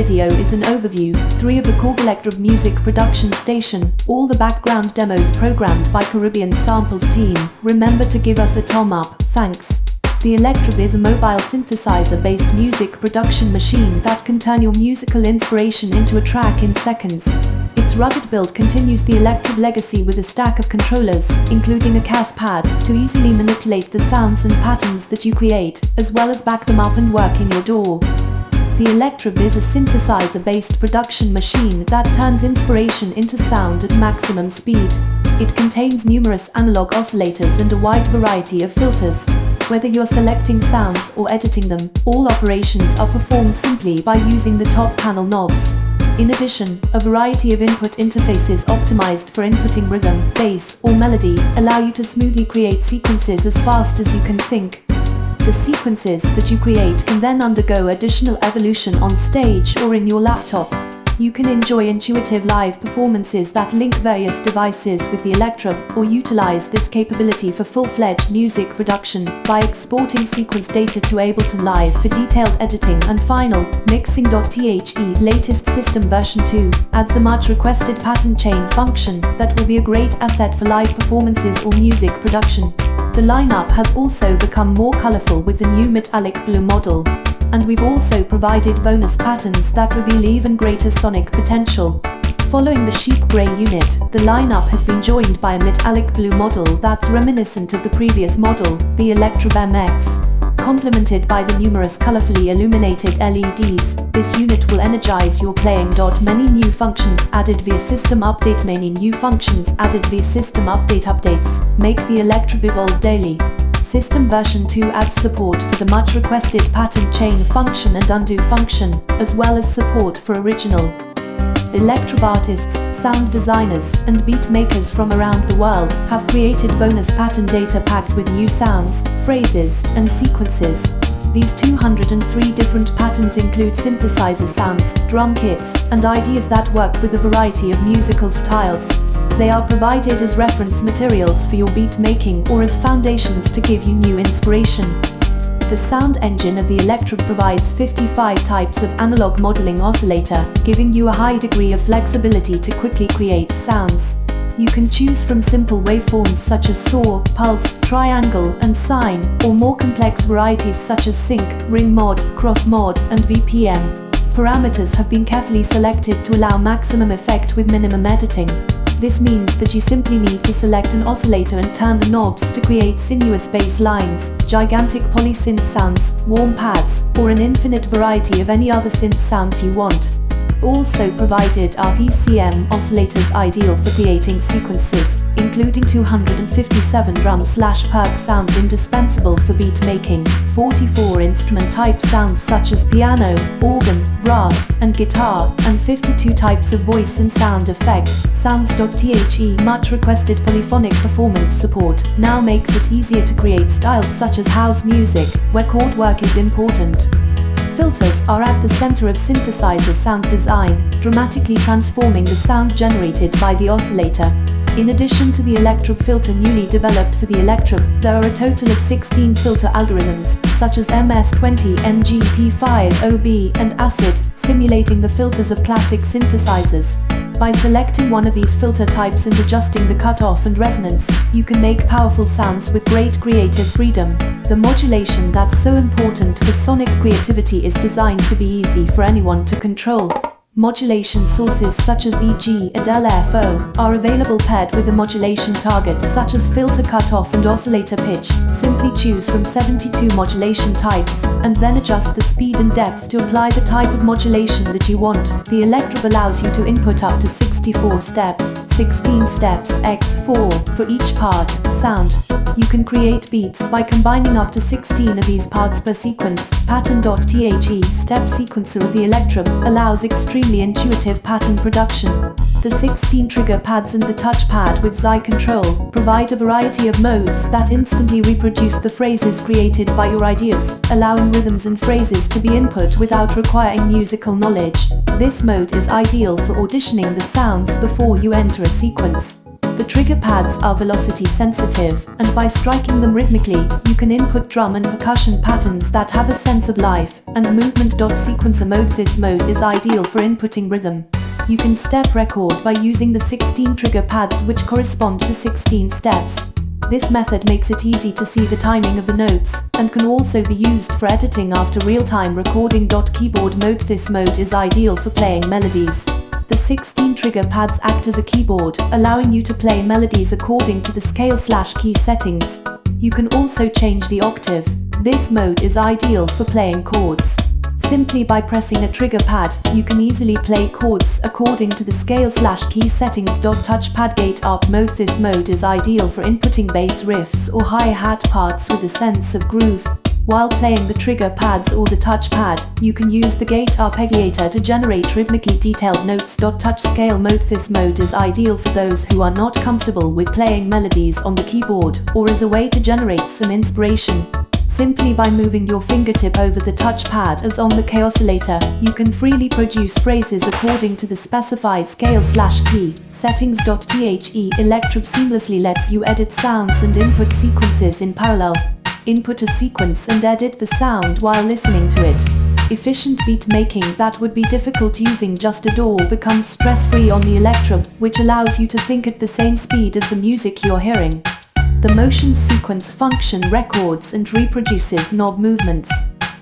video is an overview, 3 of the Korg Electribe music production station, all the background demos programmed by Caribbean Samples team. Remember to give us a thumb up, thanks. The Electribe is a mobile synthesizer-based music production machine that can turn your musical inspiration into a track in seconds. Its rugged build continues the Electribe legacy with a stack of controllers, including a cas pad, to easily manipulate the sounds and patterns that you create, as well as back them up and work in your DAW. The Electribe is a synthesizer-based production machine that turns inspiration into sound at maximum speed. It contains numerous analog oscillators and a wide variety of filters. Whether you're selecting sounds or editing them, all operations are performed simply by using the top panel knobs. In addition, a variety of input interfaces optimized for inputting rhythm, bass, or melody allow you to smoothly create sequences as fast as you can think. The sequences that you create can then undergo additional evolution on stage or in your laptop. You can enjoy intuitive live performances that link various devices with the Electribe, or utilize this capability for full-fledged music production by exporting sequence data to Ableton Live for detailed editing and final mixing.the. Latest system version 2 adds a much requested pattern chain function that will be a great asset for live performances or music production. The lineup has also become more colorful with the new metallic blue model. And we've also provided bonus patterns that reveal even greater sonic potential. Following the chic grey unit, the lineup has been joined by a metallic blue model that's reminiscent of the previous model, the Electribe MX. Complemented by the numerous colorfully illuminated LEDs, this unit will energize your playing. Many new functions added via system update. Many new functions added via system updates make the Electribe evolve daily. System version 2 adds support for the much requested pattern chain function and undo function, as well as support for original. Electribe artists, sound designers, and beat makers from around the world have created bonus pattern data packed with new sounds, phrases, and sequences. These 203 different patterns include synthesizer sounds, drum kits, and ideas that work with a variety of musical styles. They are provided as reference materials for your beat making or as foundations to give you new inspiration. The sound engine of the Electribe provides 55 types of analog modeling oscillator, giving you a high degree of flexibility to quickly create sounds. You can choose from simple waveforms such as saw, pulse, triangle, and sine, or more complex varieties such as sync, ring mod, cross mod, and VPM. Parameters have been carefully selected to allow maximum effect with minimum editing. This means that you simply need to select an oscillator and turn the knobs to create sinuous bass lines, gigantic polysynth sounds, warm pads, or an infinite variety of any other synth sounds you want. Also provided are PCM oscillators ideal for creating sequences, including 257 drum/perc sounds indispensable for beat making, 44 instrument type sounds such as piano, organ, brass, and guitar, and 52 types of voice and sound effect. Sounds.the much requested polyphonic performance support now makes it easier to create styles such as house music, where chord work is important. Filters are at the center of synthesizer sound design, dramatically transforming the sound generated by the oscillator. In addition to the Electribe filter newly developed for the Electribe, there are a total of 16 filter algorithms, such as MS-20, MGP5, OB, and ACID, simulating the filters of classic synthesizers. By selecting one of these filter types and adjusting the cutoff and resonance, you can make powerful sounds with great creative freedom. The modulation that's so important for sonic creativity is designed to be easy for anyone to control. Modulation sources such as EG and LFO are available paired with a modulation target such as filter cutoff and oscillator pitch. Simply choose from 72 modulation types, and then adjust the speed and depth to apply the type of modulation that you want. The Electribe allows you to input up to 64 steps, 16 steps x 4 for each part, sound. You can create beats by combining up to 16 of these parts per sequence. Pattern.the step sequencer of the Electribe allows extremely intuitive pattern production. The 16 trigger pads and the touchpad with Xi control provide a variety of modes that instantly reproduce the phrases created by your ideas, allowing rhythms and phrases to be input without requiring musical knowledge. This mode is ideal for auditioning the sounds before you enter a sequence. The trigger pads are velocity sensitive, and by striking them rhythmically, you can input drum and percussion patterns that have a sense of life and movement. Sequencer mode. This mode is ideal for inputting rhythm. You can step record by using the 16 trigger pads which correspond to 16 steps. This method makes it easy to see the timing of the notes, and can also be used for editing after real-time recording. Keyboard mode. This mode is ideal for playing melodies. The 16 trigger pads act as a keyboard, allowing you to play melodies according to the scale/key settings. You can also change the octave. This mode is ideal for playing chords. Simply by pressing a trigger pad, you can easily play chords according to the scale/key settings. Touchpad gate up mode. This mode is ideal for inputting bass riffs or hi-hat parts with a sense of groove. While playing the trigger pads or the touchpad, you can use the gate arpeggiator to generate rhythmically detailed notes. Touch scale mode. This mode is ideal for those who are not comfortable with playing melodies on the keyboard, or as a way to generate some inspiration. Simply by moving your fingertip over the touchpad as on the K oscillator, you can freely produce phrases according to the specified scale/key settings. The Electribe seamlessly lets you edit sounds and input sequences in parallel. Input a sequence and edit the sound while listening to it. Efficient beat making that would be difficult using just a DAW becomes stress-free on the Electribe, which allows you to think at the same speed as the music you're hearing. The motion sequence function records and reproduces knob movements.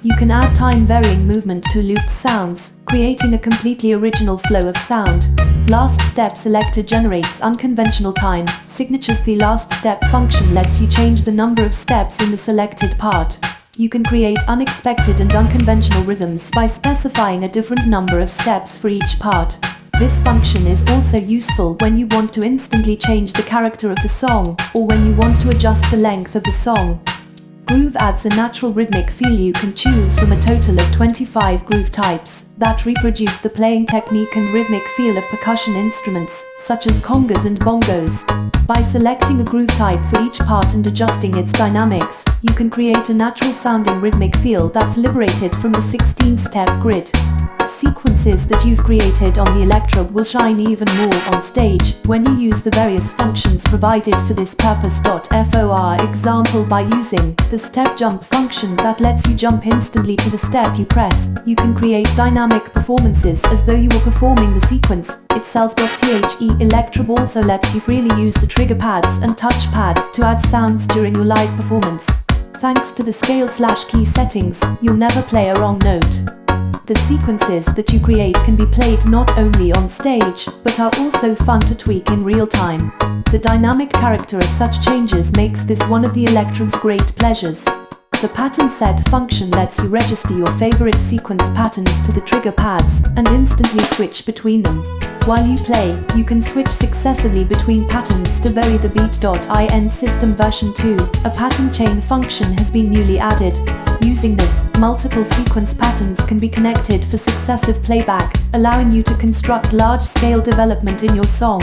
You can add time-varying movement to looped sounds, creating a completely original flow of sound. Last step selector generates unconventional time signatures. The last step function lets you change the number of steps in the selected part. You can create unexpected and unconventional rhythms by specifying a different number of steps for each part. This function is also useful when you want to instantly change the character of the song, or when you want to adjust the length of the song. Groove adds a natural rhythmic feel. You can choose from a total of 25 groove types that reproduce the playing technique and rhythmic feel of percussion instruments, such as congas and bongos. By selecting a groove type for each part and adjusting its dynamics, you can create a natural-sounding rhythmic feel that's liberated from the 16-step grid. Sequences that you've created on the Electribe will shine even more on stage when you use the various functions provided for this purpose. For example, by using the step jump function that lets you jump instantly to the step you press, you can create dynamic performances as though you were performing the sequence itself. The Electribe also lets you freely use the trigger pads and touchpad to add sounds during your live performance. Thanks to the scale/key settings, you'll never play a wrong note. The sequences that you create can be played not only on stage, but are also fun to tweak in real time. The dynamic character of such changes makes this one of the Electribe's great pleasures. The pattern set function lets you register your favorite sequence patterns to the trigger pads and instantly switch between them. While you play, you can switch successively between patterns to vary the beat. In System version 2, a pattern chain function has been newly added. Using this, multiple sequence patterns can be connected for successive playback, allowing you to construct large-scale development in your song.